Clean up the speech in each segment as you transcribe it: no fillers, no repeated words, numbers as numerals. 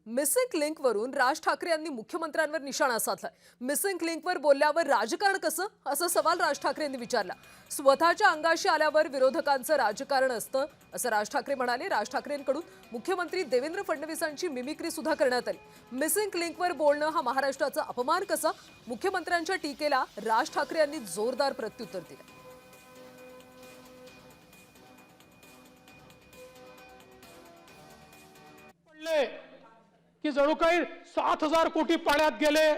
Missing लिंकवरून Raj Thackeray यांनी मुख्यमंत्र्यांवर निशाणा साधलाय. मिसिंग लिंकवर बोलल्यावर राजकारण कसं, असा सवाल राज ठाकरे यांनी विचारला. स्वतःच्या अंगाशी आल्यावर विरोधकांचं राजकारण असतं असं राज ठाकरे म्हणाले. राज ठाकरेंकडून मुख्यमंत्री देवेंद्र फडणवीसांची मिमिक्री सुद्धा करण्यात आली. मिसिंग लिंकवर बोलणं हा महाराष्ट्राचा अपमान कसा, मुख्यमंत्र्यांच्या टीकेला राज ठाकरे यांनी जोरदार प्रत्युत्तर दिलं. की जणू काही 7,000 कोटी पाण्यात गेले.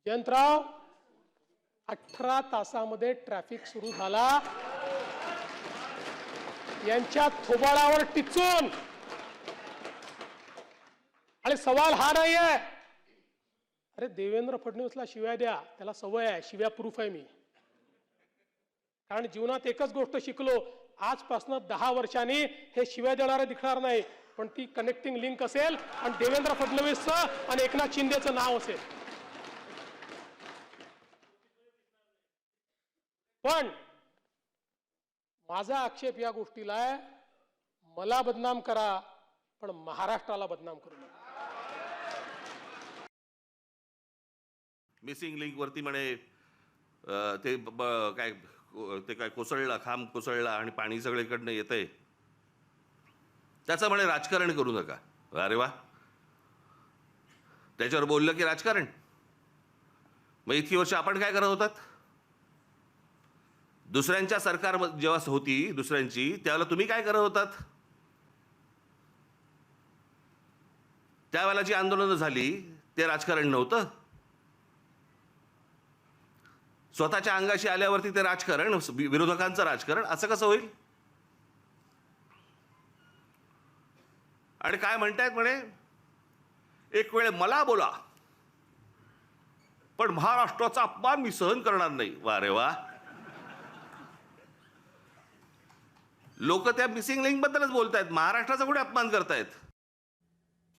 जयंतराव, 18 तासामध्ये ट्रॅफिक सुरू झाला. यांच्या थोबाडावर टिचून. आणि सवाल हा नाहीये, अरे देवेंद्र फडणवीसला शिव्या द्या, त्याला सवय आहे, शिव्या प्रूफ आहे मी. कारण जीवनात एकच गोष्ट शिकलो, आजपासून 10 वर्षांनी हे शिव्या देणारे दिसणार नाही, पण ती कनेक्टिंग लिंक असेल आणि देवेंद्र फडणवीसचं आणि एकनाथ शिंदेचं नाव असेल. पण माझा आक्षेप या गोष्टीला आहे, मला बदनाम करा पण महाराष्ट्राला बदनाम करू नका. मिसिंग लिंक वरती म्हणे ते काय कोसळला, खांब कोसळला आणि पाणी सगळीकडनं येतंय, त्याचं म्हणे राजकारण करू नका. अरे वा, त्याच्यावर बोललं की राजकारण. मग इतकी वर्ष आपण काय करत होतात? दुसऱ्यांच्या सरकार जेव्हा होती दुसऱ्यांची, त्यावेळेला तुम्ही काय करत होतात? त्यावेळेला जी आंदोलनं झाली ते राजकारण नव्हतं. स्वतःच्या अंगाशी आल्यावरती ते राजकारण, विरोधकांचं राजकारण, असं कसं होईल? आणि काय म्हणतायत म्हणे, एक वेळ मला बोला पण महाराष्ट्राचा अपमान मी सहन करणार नाही. वा रे वा, लोक त्या मिसिंग लिंक बद्दलच बोलतायत, महाराष्ट्राचा कुठे अपमान करतायत?